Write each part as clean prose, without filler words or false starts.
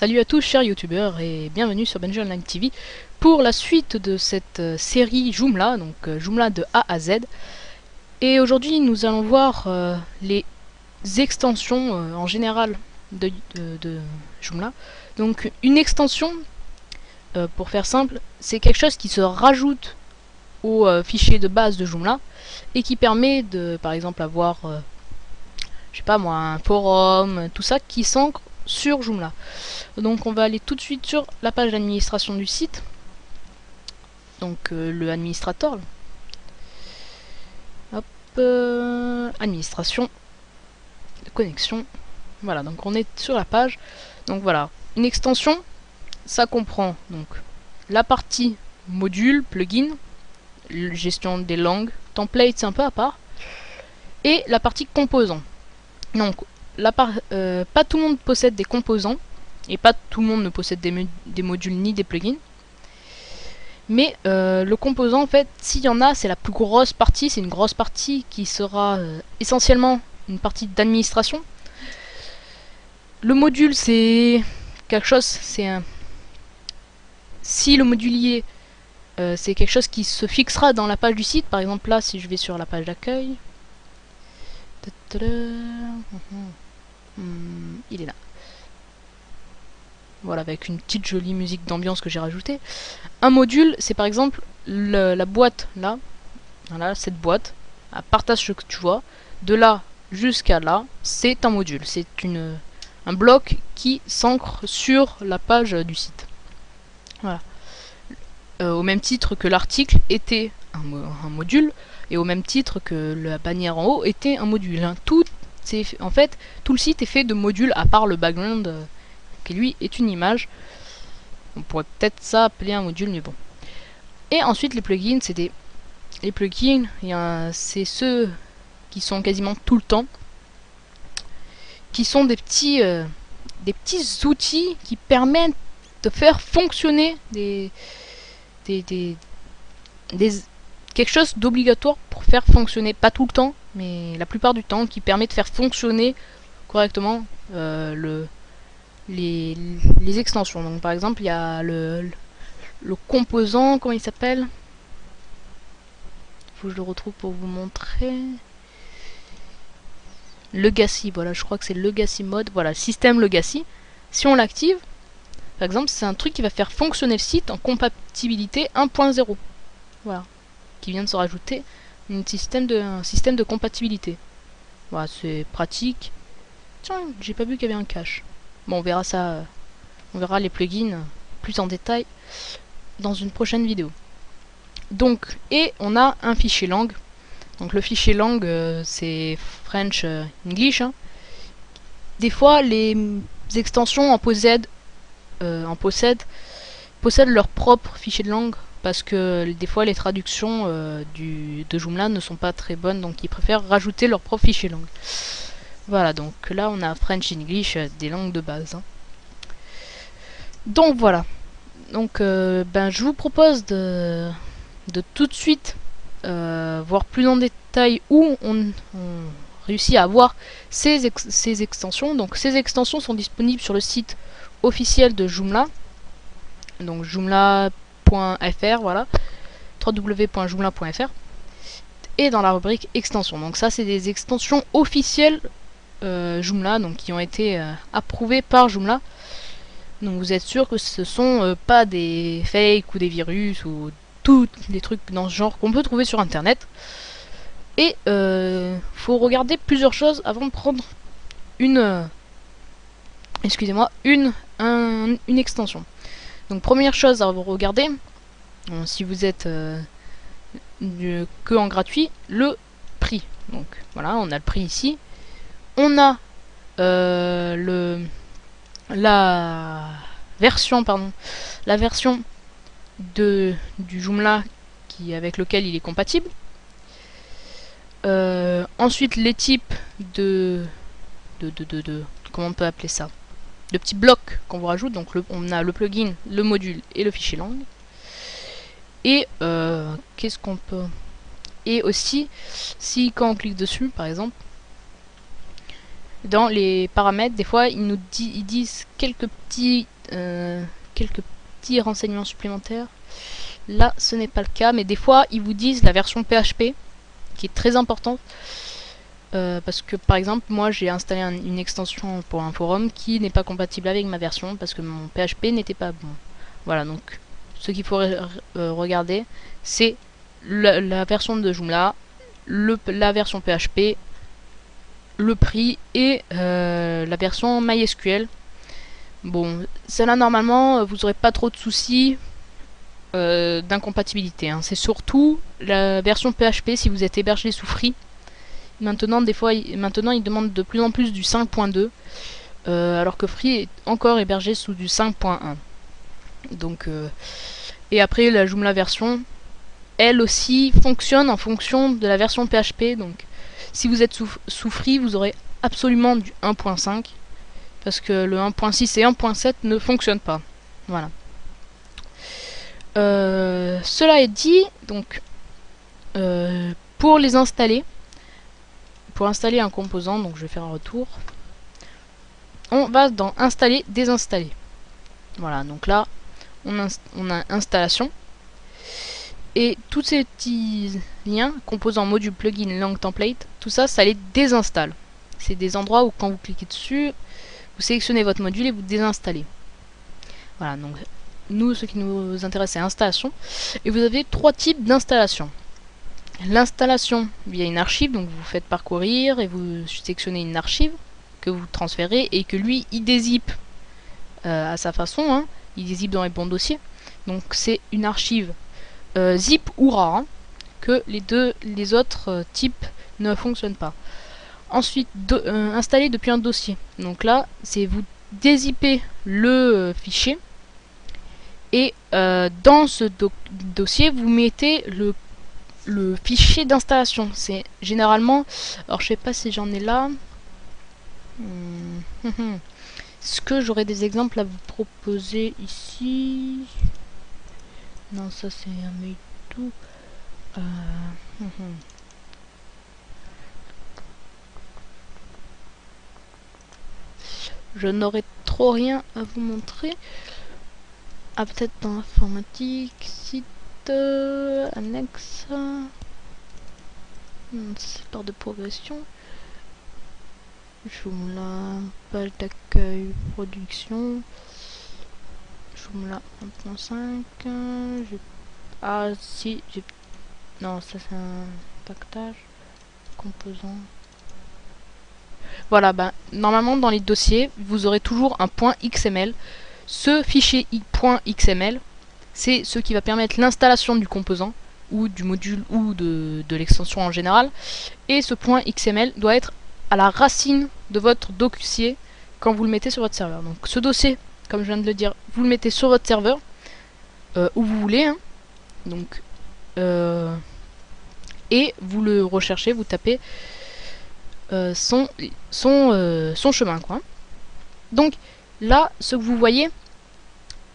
Salut à tous chers youtubeurs et bienvenue sur Bungie Online TV pour la suite de cette série Joomla, donc Joomla de A à Z. Et aujourd'hui nous allons voir les extensions en général de Joomla. Donc une extension, pour faire simple, c'est quelque chose qui se rajoute au fichier de base de Joomla et qui permet de, par exemple, avoir, je sais pas moi, un forum, tout ça qui s'ancre sur Joomla. Donc on va aller tout de suite sur la page d'administration du site. Donc le administrateur. Hop, administration, connexion. Voilà, donc on est sur la page. Donc voilà, une extension, ça comprend donc la partie module, plugin, gestion des langues, template c'est un peu à part, et la partie composants. Donc pas tout le monde possède des composants, et pas tout le monde ne possède des modules ni des plugins. Mais le composant, en fait, s'il y en a, c'est la plus grosse partie, c'est une grosse partie qui sera essentiellement une partie d'administration. Le module, c'est quelque chose, c'est un... Si le modulier, c'est quelque chose qui se fixera dans la page du site, par exemple là, si je vais sur la page d'accueil, il est là. Voilà, avec une petite jolie musique d'ambiance que j'ai rajoutée. Un module, c'est par exemple la boîte là. Voilà, cette boîte. À partage ce que tu vois. De là jusqu'à là, c'est un module. C'est un bloc qui s'ancre sur la page du site. Voilà. Au même titre que l'article était un module, et au même titre que la bannière en haut était un module. Hein. En fait, tout le site est fait de modules à part le background. Qui lui est une image. On pourrait peut-être ça appeler un module, mais bon. Et ensuite les plugins, les plugins, c'est ceux qui sont quasiment tout le temps, qui sont des petits outils qui permettent de faire fonctionner quelque chose d'obligatoire pour faire fonctionner, pas tout le temps, mais la plupart du temps, qui permet de faire fonctionner correctement les extensions. Donc par exemple il y a le composant, comment il s'appelle, faut que je le retrouve pour vous montrer. Legacy, voilà, je crois que c'est Legacy mode, voilà, système Legacy. Si on l'active, par exemple, c'est un truc qui va faire fonctionner le site en compatibilité 1.0, voilà, qui vient de se rajouter un système de compatibilité. Voilà, c'est pratique. Tiens, j'ai pas vu qu'il y avait un cache. Bon, on verra ça, on verra les plugins plus en détail dans une prochaine vidéo. Donc, et on a un fichier langue. Donc le fichier langue, c'est French English. Hein. Des fois, les extensions possèdent leur propre fichier de langue, parce que des fois les traductions de Joomla ne sont pas très bonnes, donc ils préfèrent rajouter leur propre fichier langue. Voilà, donc là on a French English, des langues de base. Hein. Donc voilà. Donc je vous propose de tout de suite voir plus en détail où on réussit à avoir ces extensions. Donc ces extensions sont disponibles sur le site officiel de Joomla. Donc joomla.fr, voilà. www.joomla.fr. Et dans la rubrique extensions. Donc ça c'est des extensions officielles Joomla, donc qui ont été approuvés par Joomla. Donc vous êtes sûr que ce sont pas des fakes ou des virus ou tous les trucs dans ce genre qu'on peut trouver sur internet. Et faut regarder plusieurs choses avant de prendre une extension. Donc première chose à regarder, si vous êtes que en gratuit, le prix. Donc voilà, on a le prix ici. On a la version du Joomla avec lequel il est compatible. Ensuite les types de comment on peut appeler ça, de petits blocs qu'on vous rajoute. Donc on a le plugin, le module et le fichier langue. Et qu'est-ce qu'on peut... Et aussi, si quand on clique dessus, par exemple, dans les paramètres, des fois ils disent quelques petits quelques petits renseignements supplémentaires. Là, ce n'est pas le cas, mais des fois, ils vous disent la version PHP, qui est très importante. Parce que, par exemple, moi, j'ai installé une extension pour un forum qui n'est pas compatible avec ma version, parce que mon PHP n'était pas bon. Voilà, donc, ce qu'il faut regarder, c'est la version de Joomla, la version PHP, le prix et la version MySQL. Bon, celle-là, normalement, vous n'aurez pas trop de soucis d'incompatibilité. Hein. C'est surtout la version PHP si vous êtes hébergé sous Free. Maintenant, il demande de plus en plus du 5.2, alors que Free est encore hébergé sous du 5.1. Donc, et après, la Joomla version, elle aussi fonctionne en fonction de la version PHP. Donc, si vous êtes sous Free, vous aurez absolument du 1.5, parce que le 1.6 et 1.7 ne fonctionnent pas. Voilà. Cela est dit, donc pour les installer, pour installer un composant, donc je vais faire un retour. On va dans installer, désinstaller. Voilà, donc là on a installation. Et tous ces petits liens, composants, module, plugin, langue, template, tout ça, ça les désinstalle. C'est des endroits où quand vous cliquez dessus, vous sélectionnez votre module et vous désinstallez. Voilà, donc nous, ce qui nous intéresse, c'est installation. Et vous avez 3 types d'installation. L'installation via une archive, donc vous faites parcourir et vous sélectionnez une archive que vous transférez et que lui, il dézippe à sa façon. Hein. Il dézippe dans les bons dossiers. Donc c'est une archive zip ou RAR, hein, que les autres types ne fonctionnent pas. Ensuite, installer depuis un dossier. Donc là, c'est vous dézippez le fichier et dans ce dossier, vous mettez le fichier d'installation. C'est généralement, alors je sais pas si j'en ai là. Est-ce que j'aurais des exemples à vous proposer ici? Non, ça c'est un mail tout. Je n'aurai trop rien à vous montrer. Ah, peut-être dans informatique, site, annexe, support de progression, Joomla, page d'accueil, production, Joomla 1.5, ah si, non, ça c'est un pactage, composant. Voilà, ben, normalement dans les dossiers, vous aurez toujours un point XML. Ce fichier .xml, c'est ce qui va permettre l'installation du composant, ou du module, ou de l'extension en général. Et ce .xml doit être à la racine de votre dossier quand vous le mettez sur votre serveur. Donc ce dossier, comme je viens de le dire, vous le mettez sur votre serveur, où vous voulez. Hein. Donc, et vous le recherchez, vous tapez son chemin, quoi. Donc là, ce que vous voyez,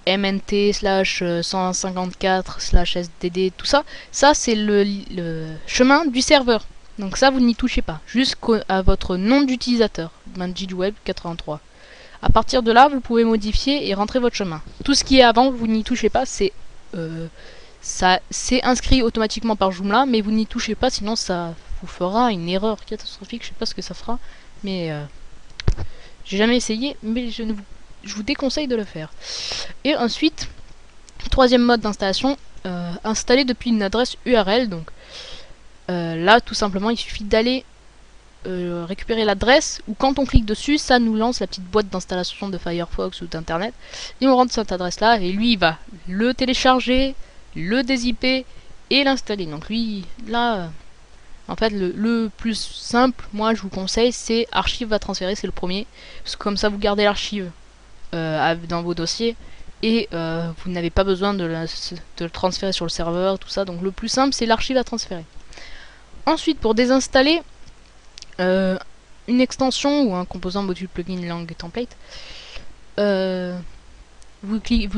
mnt /154/sdd, tout ça, ça c'est le chemin du serveur. Donc ça, vous n'y touchez pas, jusqu'à votre nom d'utilisateur, ManjidWeb83. À partir de là, vous pouvez modifier et rentrer votre chemin. Tout ce qui est avant, vous n'y touchez pas, c'est inscrit automatiquement par Joomla, mais vous n'y touchez pas, sinon ça vous fera une erreur catastrophique. Je sais pas ce que ça fera, mais j'ai jamais essayé, mais je vous déconseille de le faire. Et ensuite, troisième mode d'installation, installer depuis une adresse URL. Donc là, tout simplement, il suffit d'aller récupérer l'adresse, ou quand on clique dessus, ça nous lance la petite boîte d'installation de Firefox ou d'internet, et on rentre cette adresse là, et lui il va le télécharger, le dézipper et l'installer. Donc lui, là, en fait, le plus simple, moi je vous conseille, c'est archive à transférer, c'est le premier, parce que comme ça vous gardez l'archive dans vos dossiers, et vous n'avez pas besoin de le transférer sur le serveur, tout ça. Donc le plus simple, c'est l'archive à transférer. Ensuite, pour désinstaller une extension ou un composant, module, plugin, langue, template, vous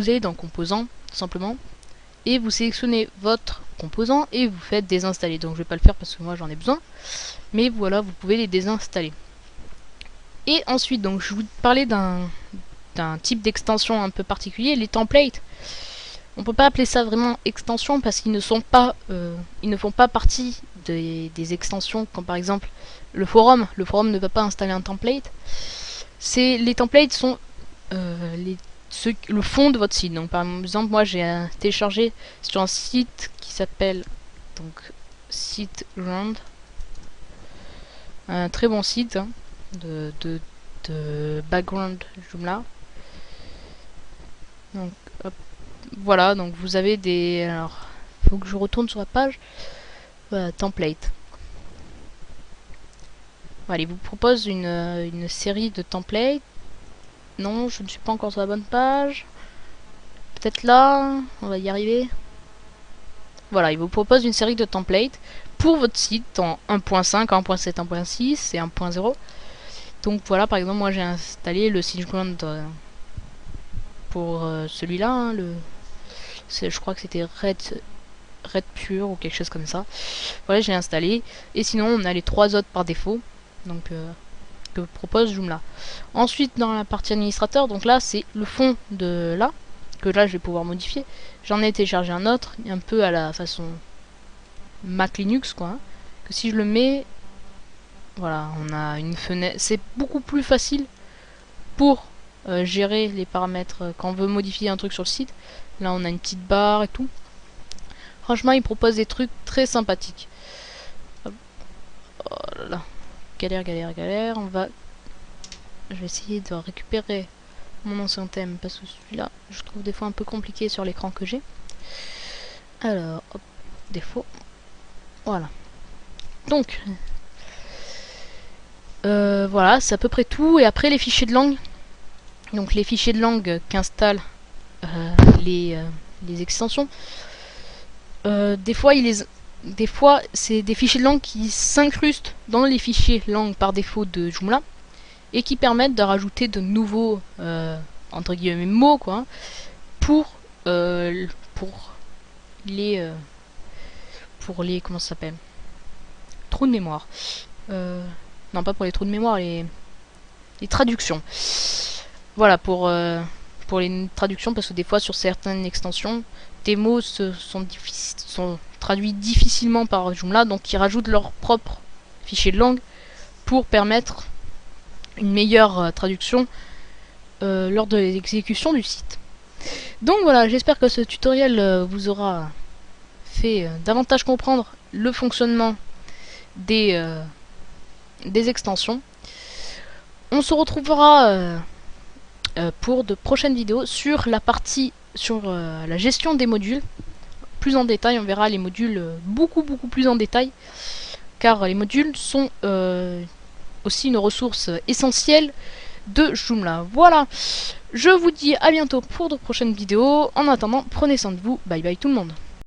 allez dans composant, tout simplement, et vous sélectionnez votre composant et vous faites désinstaller. Donc je vais pas le faire parce que moi j'en ai besoin, mais voilà, vous pouvez les désinstaller. Et ensuite, donc je vous parlais d'un un type d'extension un peu particulier, les templates. On peut pas appeler ça vraiment extension parce qu'ils ne sont pas, ils ne font pas partie des extensions, comme par exemple le forum. Le forum ne va pas installer un template. Les templates sont le fond de votre site. Donc par exemple, moi j'ai téléchargé sur un site qui s'appelle donc SiteGround, un très bon site hein, de background Joomla. Donc hop, voilà, donc vous avez des, alors faut que je retourne sur la page, voilà, template. Voilà, il vous propose une série de templates. Non, je ne suis pas encore sur la bonne page. Peut-être là, on va y arriver. Voilà, il vous propose une série de templates pour votre site en 1.5, 1.7, 1.6 et 1.0. Donc voilà, par exemple, moi j'ai installé le SiteGround pour celui-là. Hein, je crois que c'était Red Pure ou quelque chose comme ça. Voilà, j'ai installé. Et sinon, on a les 3 autres par défaut. Donc que propose Joomla. Ensuite, dans la partie administrateur, donc là, c'est le fond de là, que là, je vais pouvoir modifier. J'en ai téléchargé un autre, un peu à la façon Mac Linux, quoi. Hein, que si je le mets, voilà, on a une fenêtre. C'est beaucoup plus facile pour gérer les paramètres quand on veut modifier un truc sur le site. Là, on a une petite barre et tout. Franchement, il propose des trucs très sympathiques. Hop. Oh là là. Galère, galère, galère. Je vais essayer de récupérer mon ancien thème parce que celui-là, je trouve des fois un peu compliqué sur l'écran que j'ai. Alors, hop, défaut. Voilà. Donc, voilà, c'est à peu près tout. Et après, les fichiers de langue. Donc, les fichiers de langue qu'installent les extensions. Des fois, c'est des fichiers de langue qui s'incrustent dans les fichiers langue par défaut de Joomla et qui permettent de rajouter de nouveaux entre guillemets mots quoi pour les comment ça s'appelle, trous de mémoire. Non, pas pour les trous de mémoire, les traductions. Voilà, pour les traductions, parce que des fois sur certaines extensions des mots sont traduits difficilement par Joomla, donc ils rajoutent leur propre fichier de langue pour permettre une meilleure traduction lors de l'exécution du site. Donc voilà, j'espère que ce tutoriel vous aura fait davantage comprendre le fonctionnement des extensions. On se retrouvera pour de prochaines vidéos sur la partie sur la gestion des modules plus en détail. On verra les modules beaucoup plus en détail, car les modules sont aussi une ressource essentielle de Joomla. Voilà, je vous dis à bientôt pour de prochaines vidéos. En attendant, prenez soin de vous. Bye bye tout le monde.